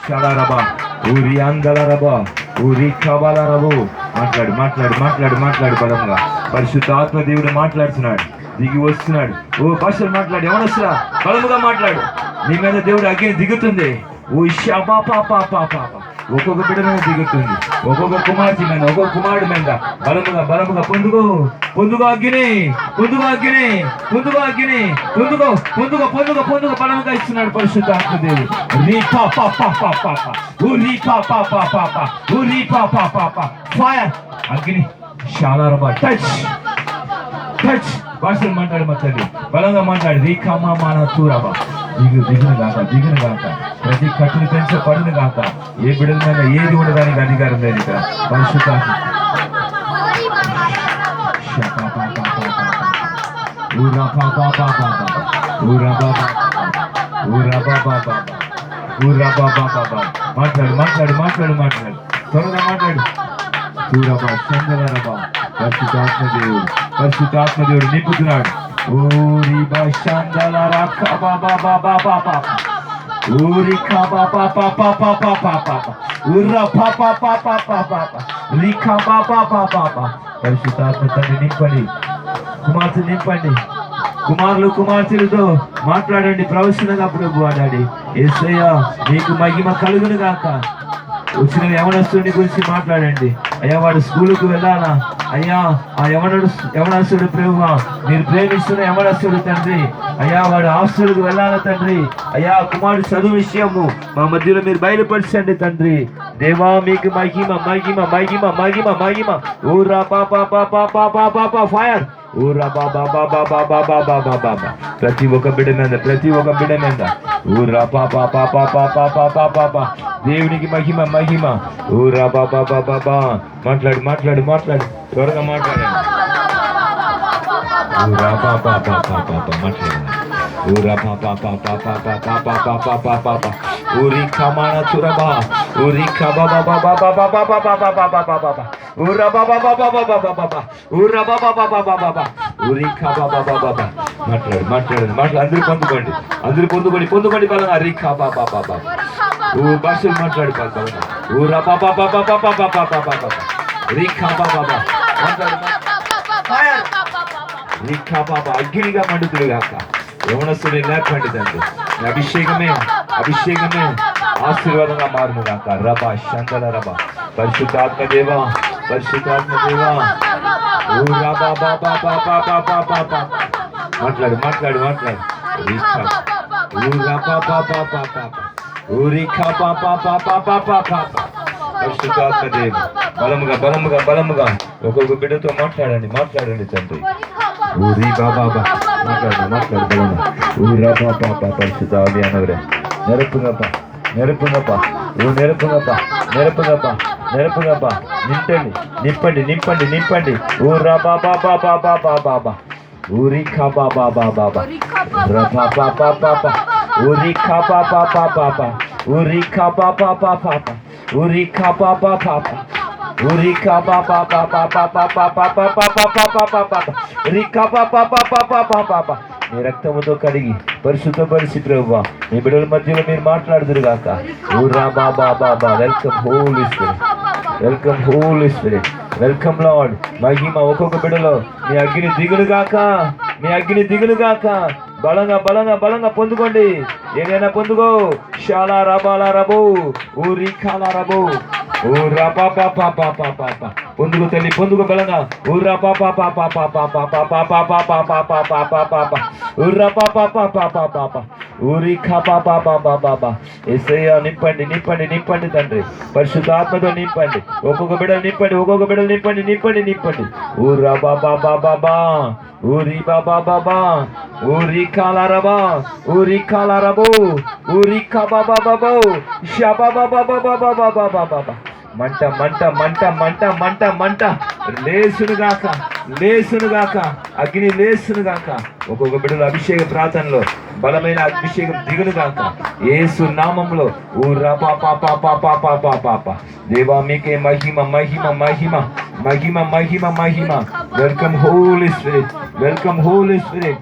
షాలారబా ఊరి అందలరబా ఊరి కబాలరబు. మాట్లాడు మాట్లాడు మాట్లాడు మాట్లాడు బలంగా. పరిశుద్ధ ఆత్మ దేవుడు మాట్లాడుతున్నాడు, దిగి వస్తున్నాడు. ఓ భాషలు మాట్లాడు, ఎవరొస్తున్నా బలముగా మాట్లాడు. నీ మీద దేవుడు అగ్ని దిగుతుంది. ఓ షబా పాపా పాపా, ఒక్కొక్క బిడ్డ మీద దిగుతుంది, ఒక్కొక్క కుమార్తె మీద, ఒక్కొక్క కుమారుడు మీద బలముగా బలముగా పొందుకో పొందుకో అగ్ని, పొందుకో అగ్ని, పొందుకో అగ్ని, పొందుకో పొందుకో పొందుకో పొందుకో బలముగా ఇస్తున్నాడు పరిశుద్ధ ఆత్మదేవుడు. రీ పాపా పాపా పాపా ఊరి పాపా పాపా పాపా ఊరి పాపా పాపా ఫైర్ అగ్ని షాలారబా టచ్ టచ్. భాషలు మాట్లాడు మా తల్లి, బలంగా మాట్లాడు. రీ కమా మాన తూరబా దిగును గాక దిగును గాక. ప్రతి కట్టును పెంచే పడును గాక. ఏ బిడ్డల మీద ఏది ఉండడానికి అధికారం లేదు ఇక్కడ. పరిశుద్ధ మాట్లాడు మాట్లాడు మాట్లాడు మాట్లాడు, త్వరగా మాట్లాడు. చూరబా చందలరబా పరిశుద్ధాత్మదేవుడు, పరిశుద్ధాత్మదేవుడు నింపుతున్నాడు. ఊరి బషందల రఖబా బాబా బాబా బాబా ఊరి ఖబా పాపా పాపా పాపా పాపా ఉర్ర పాపా పాపా పాపా లిఖా బాబా బాబా బాబా. పరిశుద్ధాత్మ తండ్రి నింపండి, కుమార్తె నింపండి. కుమారులు కుమార్తెలతో మాట్లాడండి, ప్రవచనంగా ప్రభు వాడాడి. యేసయ్యా నీకు మహిమ కలుగును గాక. వచ్చిన యవనస్తుని గురించి మాట్లాడండి. అయ్యా వాడు స్కూలుకు వెళ్ళాలా? అయ్యా ఆ యవనస్తుడు ప్రభువా, మీరు ప్రేమిస్తున్న యవనస్తుడు తండ్రి. అయ్యా వాడు హాస్టల్కు వెళ్ళాలా తండ్రి. అయ్యా కుమారుడు చదువు విషయము మా మధ్యలో మీరు బయలుపరచండి తండ్రి. దేవా మీకు మహిమ మహిమ మహిమ మహిమ మహిమ. ఊరా పాపా పాపా పాపా పాపా ఫైర్ ఊరా బాబా బాబా బాబా బాబా బాబా. ప్రతి ఒక్క బిడ్డ మీద, ప్రతి ఒక్క బిడ్డ మీద ఊరా పాపా పాపా పాపా పాపా పాపా. దేవునికి మహిమ మహిమ. ఊరా బాబా బాబా బా. మాట్లాడు మాట్లాడు మాట్లాడు, త్వరగా మాట్లాడండి. ఊరా పాపా పాపా పాపా మాట్లాడండి. ఊరా పాపా పాపా పాపా పాపా పాపా పాపా ఊరి ఖమాన చురబా ఊరి ఖబా బాబా బాబా బాబా బాబా బాబా బాబా ఊరా బాబా బాబా బాబా బాబా ఊరా బాబా బాబా బాబా బాబా ఊరి ఖబా బాబా బాబా. మాట్లాడు మాట్లాడండి మాట్లాడు. అందరూ పొందుకోండి, అందరూ పొందుకోండి పొందుకోండి బలంగా. రీ ఖబా బాబా బాబా. ఓ భాషలు మాట్లాడు బలంగా. ఊరా బాబా బాబా బాబా బాబా బాబా రీ ఖబా బాబా. మాట్లాడు రీ ఖబా బాబా. అగ్నిగా మండుతుడు గాక. యవనస్తుడు లేకండి తండ్రి. అభిషేకమే అభిషేకమే ఆశీర్వాదంగా మారును గాక. రబా శంకర రబా. పరిశుద్ధాత్మ దేవా పరిశుద్ధాత్మ దేవా. ఓ రబా బాబా బాబా బాబా బాబా. మాట్లాడు మాట్లాడు మాట్లాడు. ఓ రబా బాబా బాబా ఊరి ఖబా పాపా పాపా పాపా. పరిశుద్ధాత్మ దేవ బలముగా బలముగా బలముగా ఒక్కొక్క బిడ్డతో మాట్లాడండి మాట్లాడండి తండ్రి. ఊరి బాబా మాట్లాడు మాట్లాడు బలంగా. ఊరా పాపా పరిశుద్ధ ఆవియానవరే నెరపుగప్ప నెరపుగప్ప ఓ నెరపుగప్ప నెరపుగప్ప నెరపుగప్ప. నింపండి నింపండి నింపండి నింపండి. ఊరా బాబా బాబా బాబా బాబా ఊరి ఖబా బాబా బాబా రబా పాపా పాపా ఊరి ఖబా పాపా పాపా ఊరి ఖబా పాపా పాపా ఊరి ఖబా పాపా పాపా ఊరి ఖబా పాపా పాపా పాపా పాపా పాపా పాపా పాపా ఊరి ఖబా పాపా పాపా పాపా. మీ రక్తముతో కడిగి పరిశుద్ధపరిచి ప్రభువా మీ బిడ్డల మధ్యలో మీరు మాట్లాడుదురు గాక. ఊరా బాబా బాబా. Welcome Holy Spirit, welcome Holy Spirit, welcome Lord. మహిమ ఒక్కొక్క బిడ్డలో మీ అగ్ని దిగులు గాక, మీ అగ్ని దిగులు గాక. బలంగా బలంగా బలంగా పొందుకోండి. ఏదైనా పొందుకో. షాలా రబాలా రబో ఊరి ఖాలా రబో ఊరా పాపా పాపా పాపా. పొందుకు తల్లి పొందుకు బలంగా. ఊరా పాపా పాపా పాపా పాపా పాపా పాపా పాపా పాపా పాపా ఊరా పాపా పాపా పాపా పాపా ఊరి ఖబా బాబా బాబా. యేసయ్యా నింపండి నింపండి నింపండి తండ్రి. పరిశుద్ధాత్మతో నింపండి. ఒక్కొక్క బిడ్డలు నింపండి, ఒక్కొక్క బిడ్డలు నింపండి నింపండి నింపండి. ఊరా బాబా బాబా ఊరి బాబా బాబా ఊరి కాలారబా ఊరి కాలారబో ఊరి ఖబా బాబా షబా బాబా బాబా బాబా బాబా. మంట మంట మంట మంట మంట మంట లేసునుగాక లేసునుగాక. అగ్ని లేసునుగాక. ఒక్కొక్క బిడ్డలు అభిషేక ప్రార్థనలో బలమైన అభిషేకం దిగునుగాక. యేసు నామంలో. ఊరా పాపా పాపా పాపా పాపా. దేవా మీకే మహిమ మహిమ మహిమ మహిమ మహిమ మహిమ. Welcome Holy Spirit, welcome Holy Spirit.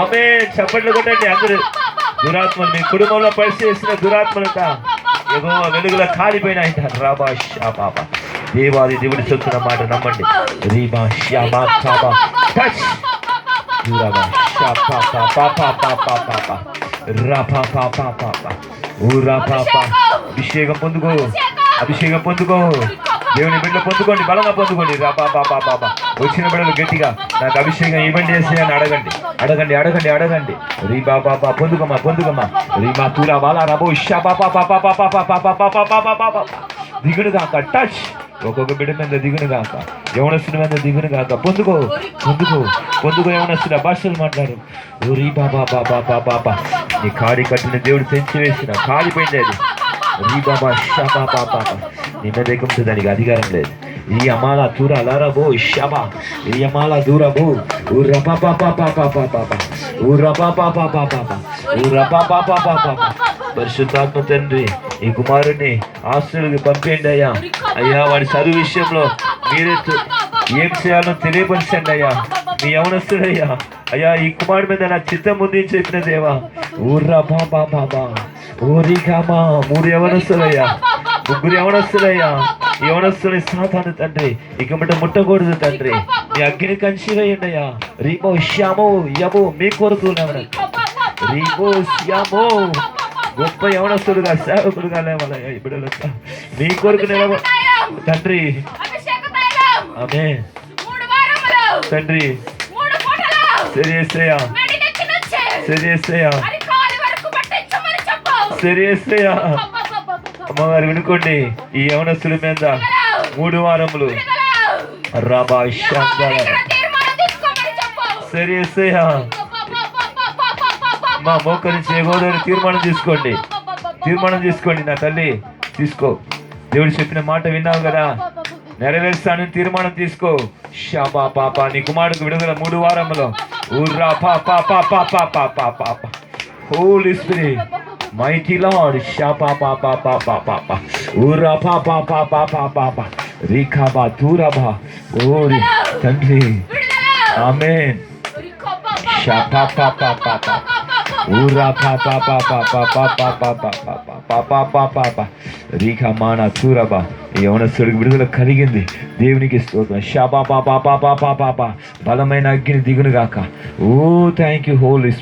ఆమె చప్పట్లు కొట్టండి అందరూ. దురాత్మలు మీ కుటుంబంలో పరిచేసిన దురాత్మలంతా యెహోవా వెలుగులో కాలిపోయినాయంట. రాబా షాబాబ దేవాది దేవుడి చెప్తున్న మాట నమ్మండి. రీబా షాబా షాబా టచ్ దురాబా షాబా పాపా పాపా పాపా రాపా పాపా పాపా ఊరా పాపా. అభిషేకం పొందుకో, అభిషేకం పొందుకో. దేవుని బిడ్డలు పొందుకోండి, బలంగా పొందుకోండి. రాబా పాపా పాపా. వచ్చిన బిడ్డలు గట్టిగా నాకు అభిషేకం ఇవ్వండి వేసి అని అడగండి, అడగండి, అడగండి, అడగండి. రీబా పాపా పొందుకోమా, పొందుకోమా. రీమా తూరా బాలా రాబో షాబా పాపా పాపా పాపా పాపా పాపా పాపా పాపా. దిగును కాక టచ్. ఒక్కొక్క బిడ్డ మీద దిగును కాక, యవనస్తుని మీద దిగును కాక. పొందుకో, పొందుకో, పొందుకో. యవనస్తుల భాషలు మాట్లాడు. రీ బాబా బాబా బాబా బా. నీ కాడి కట్టిన దేవుడు పెంచి వేసిన కాడిపోయింది అది. రీ బాబా షాబా బాబా. నీ మీద ఎగుంటుంది, దానికి అధికారం లేదు. ఈ అమాల దూర లరబో షబా. ఈ అమాల దూరబో ఊ రబా బాబా బాబా బాబా ఊ రబా బాబా బాబా ఊ రబా బాబా బాబా. పరిశుద్ధాత్మ తండ్రి ఈ కుమారుని ఆశ్రయుడికి పంపేయండి అయ్యా. అయ్యా వాడి చదువు విషయంలో మీరే ఏం చేయాలో తెలియపరచండి అయ్యా. మీ యవనస్తుడయ్యా. అయ్యా ఈ కుమారుడి మీద నా చిత్తం ఉంది చెప్పిన దేవా. ఊర్రా బాబా బాబా ఊరి కామా. 3 యవనస్తులయ్యా, 3 యవనస్తులయ్యా. యవనస్తుని సాతాను తండ్రి ఇక బిడ్డ ముట్టకూడదు తండ్రి. మీ అగ్ని కంచివేయండి అయ్యా. రీమో శ్యామో యమో మీ కొరకు రీమో శ్యామో. గొప్ప యవనస్తుడుగా సేవకుడుగా లేవాలయ్యా ఈ బిడ్డలు మీ కొరకు నిలవ తండ్రి. ఆమె తండ్రి సరియేసయ్యా, సరియేసయ్యా, సరియేసయ్యా. అమ్మగారు వినుకోండి, ఈ యవనస్తుడి మీద 3 వారములు రాబా శాంతాల సరియేసయ్యా. మా మోకరించి ఎగోదని తీర్మానం తీసుకోండి, తీర్మానం తీసుకోండి. నా తల్లి తీసుకో. దేవుడు చెప్పిన మాట విన్నావు కదా, నెరవేర్స్తానని తీర్మానం తీసుకో. షాబా పాపా. నీ కుమారుడికి విడుదల 3 వారములో. ఊర్రా పాపా పాపా పాపా పాపా. హోలీ స్పిరిట్ మైటీ లార్డ్ షాబా పాపా పాపా పాపా ఊర్రా పాపా పాపా పాపా రీఖాబా తూరాబా. ఓరి తండ్రి ఆమేన్. షాబా పాపా పాపా ఊరా పాపా పాపా పాపా పాపా పాపా పాపా పాపా రీఖా మానా తూరాబా. ఈ యవనస్తుడికి విడుదల కలిగింది. దేవునికి స్తోత్రం. షాబా పాపా పాపా పాపా. బలమైన అగ్ని దిగును గాక. ఓ థ్యాంక్ యూ హోలీ